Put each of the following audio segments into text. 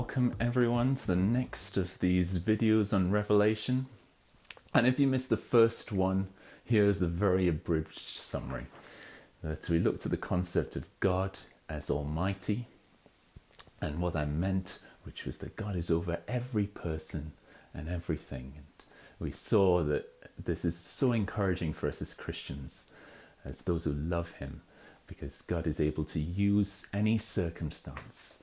welcome everyone to the next of these videos on Revelation. And if you missed the first one, here's a very abridged summary. We looked at the concept of God as Almighty and what that meant, which was that God is over every person and everything. And we saw that this is so encouraging for us as Christians, as those who love Him, because God is able to use any circumstance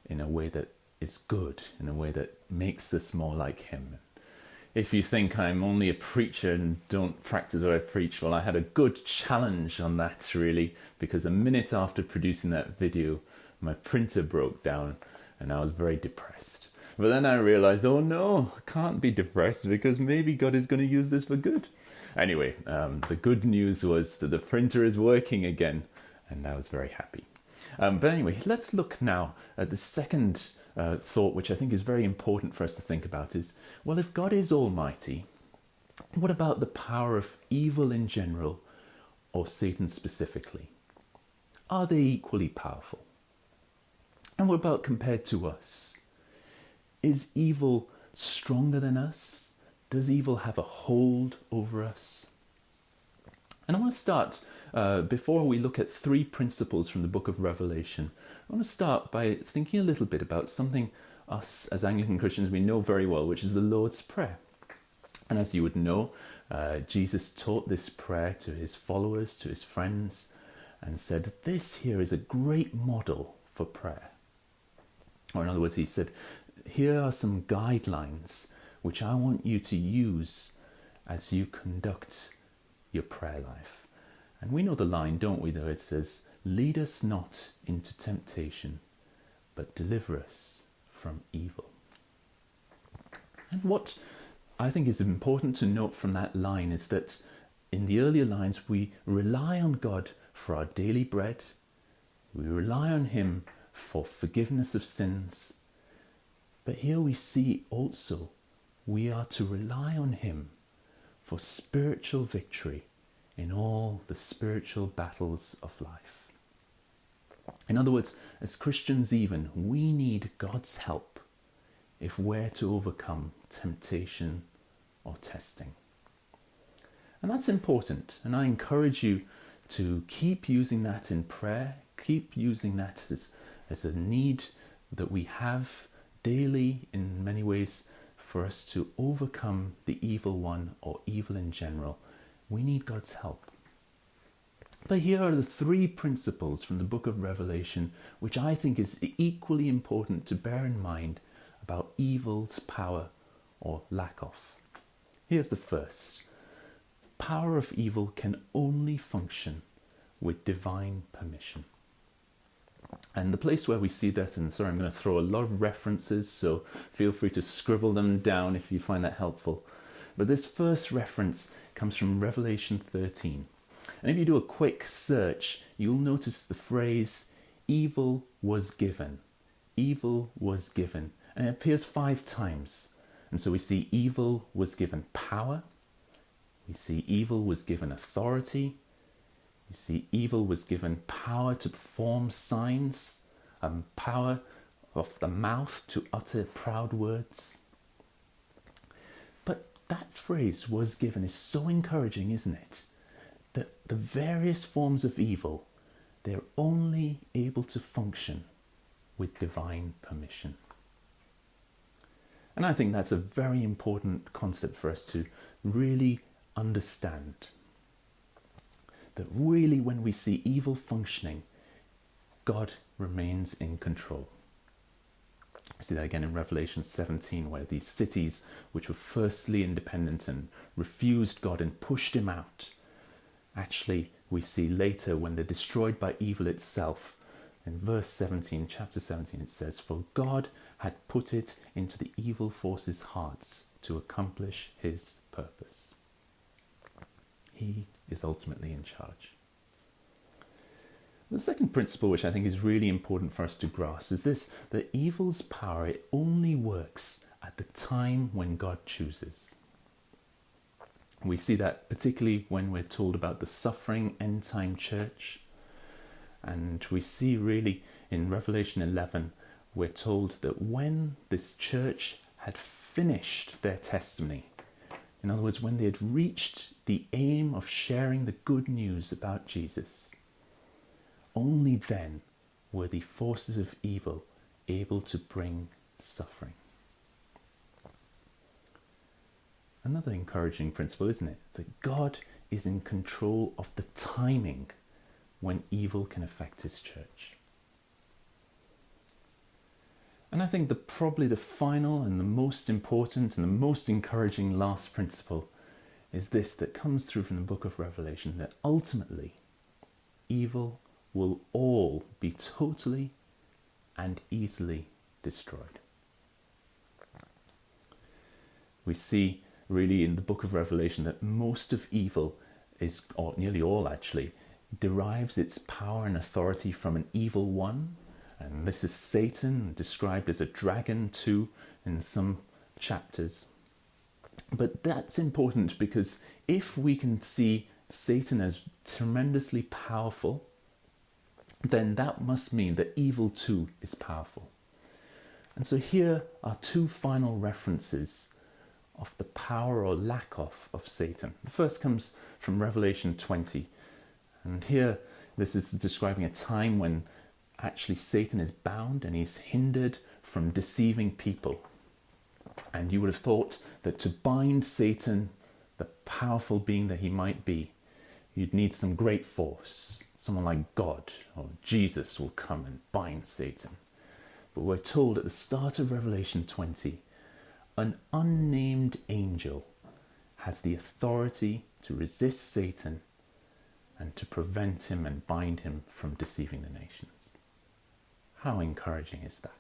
in a way that is good, in a way that makes us more like Him. If you think I'm only a preacher and don't practice what I preach, well, I had a good challenge on that, really, because a minute after producing that video, my printer broke down and I was very depressed. But then I realized, oh no, I can't be depressed because maybe God is going to use this for good. Anyway, the good news was that the printer is working again, and I was very happy. But anyway, let's look now at the second thought, which I think is very important for us to think about is, well, if God is almighty, what about the power of evil in general, or Satan specifically? Are they equally powerful? And what about compared to us? Is evil stronger than us? Does evil have a hold over us? And I want to start, before we look at three principles from the book of Revelation, I want to start by thinking a little bit about something us as Anglican Christians we know very well, which is the Lord's Prayer. And as you would know, Jesus taught this prayer to his followers, to his friends, and said, this here is a great model for prayer. Or in other words, he said, here are some guidelines which I want you to use as you conduct your prayer life. And we know the line, don't we, though? It says, lead us not into temptation, but deliver us from evil. And what I think is important to note from that line is that in the earlier lines, we rely on God for our daily bread. We rely on Him for forgiveness of sins. But here we see also we are to rely on Him for spiritual victory in all the spiritual battles of life. In other words, as Christians even, we need God's help if we're to overcome temptation or testing. And that's important, and I encourage you to keep using that in prayer, keep using that as a need that we have daily in many ways for us to overcome the evil one or evil in general. We need God's help. But here are the three principles from the book of Revelation, which I think is equally important to bear in mind about evil's power or lack of. Here's the first. Power of evil can only function with divine permission. And the place where we see that, and sorry, I'm going to throw a lot of references, so feel free to scribble them down if you find that helpful. But this first reference comes from Revelation 13. And if you do a quick search, you'll notice the phrase, evil was given. Evil was given. And it appears 5 times. And so we see evil was given power. We see evil was given authority. You see, evil was given power to perform signs, power of the mouth to utter proud words. But that phrase was given is so encouraging, isn't it? That the various forms of evil, they're only able to function with divine permission. And I think that's a very important concept for us to really understand. That really when we see evil functioning, God remains in control. We see that again in Revelation 17, where these cities, which were firstly independent and refused God and pushed Him out, actually we see later when they're destroyed by evil itself, in verse 17, chapter 17, it says, for God had put it into the evil forces' hearts to accomplish His purpose. He is ultimately in charge. The second principle, which I think is really important for us to grasp, is this, that evil's power, it only works at the time when God chooses. We see that particularly when we're told about the suffering end-time church. And we see really in Revelation 11 we're told that when this church had finished their testimony, in other words, when they had reached the aim of sharing the good news about Jesus, only then were the forces of evil able to bring suffering. Another encouraging principle, isn't it? That God is in control of the timing when evil can affect his church. And I think probably the final and the most important and the most encouraging last principle is this that comes through from the book of Revelation, that ultimately evil will all be totally and easily destroyed. We see really in the book of Revelation that most of evil is, or nearly all actually, derives its power and authority from an evil one. And this is Satan, described as a dragon too in some chapters. But that's important because if we can see Satan as tremendously powerful, then that must mean that evil too is powerful. And so here are two final references of the power or lack of Satan. The first comes from Revelation 20. And here this is describing a time when actually Satan is bound and he's hindered from deceiving people. And you would have thought that to bind Satan, the powerful being that he might be, you'd need some great force. Someone like God or Jesus will come and bind Satan. But we're told at the start of Revelation 20, an unnamed angel has the authority to resist Satan and to prevent him and bind him from deceiving the nations. How encouraging is that?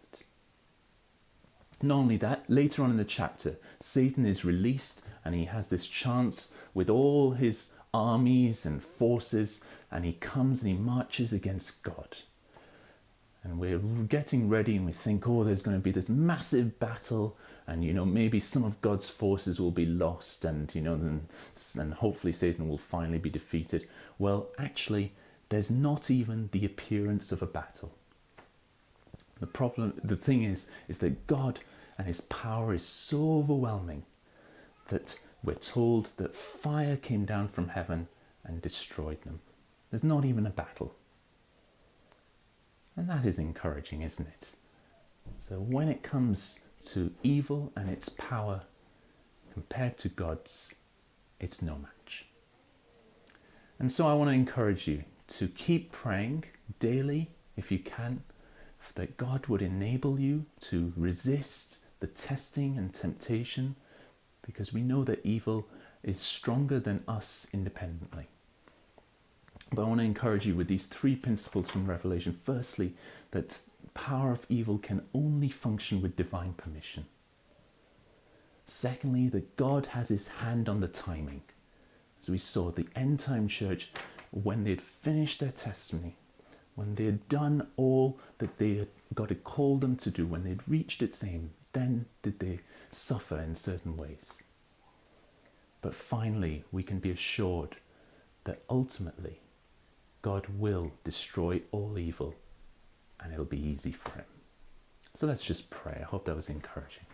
Not only that, later on in the chapter, Satan is released and he has this chance with all his armies and forces, and he comes and he marches against God. And we're getting ready and we think, oh, there's going to be this massive battle, and maybe some of God's forces will be lost, and and hopefully Satan will finally be defeated. Well, actually, there's not even the appearance of a battle. The thing is that God and his power is so overwhelming that we're told that fire came down from heaven and destroyed them. There's not even a battle. And that is encouraging, isn't it? So when it comes to evil and its power compared to God's, it's no match. And so I want to encourage you to keep praying daily, if you can, that God would enable you to resist the testing and temptation, because we know that evil is stronger than us independently. But I want to encourage you with these three principles from Revelation. Firstly, that power of evil can only function with divine permission. Secondly, that God has his hand on the timing. As we saw, the end time church, when they had finished their testimony, when they had done all that God had called them to do, when they had reached its aim, then did they suffer in certain ways. But finally, we can be assured that ultimately God will destroy all evil and it'll be easy for him. So let's just pray. I hope that was encouraging.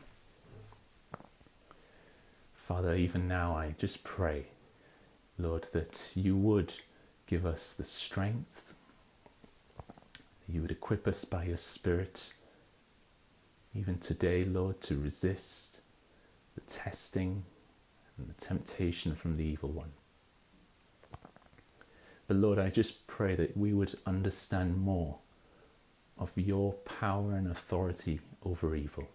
Father, even now I just pray, Lord, that you would give us the strength, that you would equip us by your Spirit, even today, Lord, to resist the testing and the temptation from the evil one. But Lord, I just pray that we would understand more of your power and authority over evil.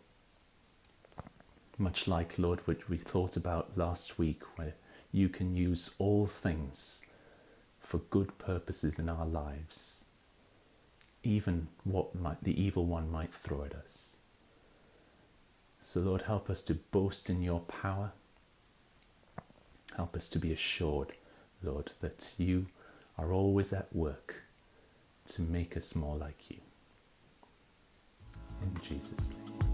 Much like, Lord, what we thought about last week, where you can use all things for good purposes in our lives, even what the evil one might throw at us. So Lord, help us to boast in your power. Help us to be assured, Lord, that you are always at work to make us more like you. In Jesus' name.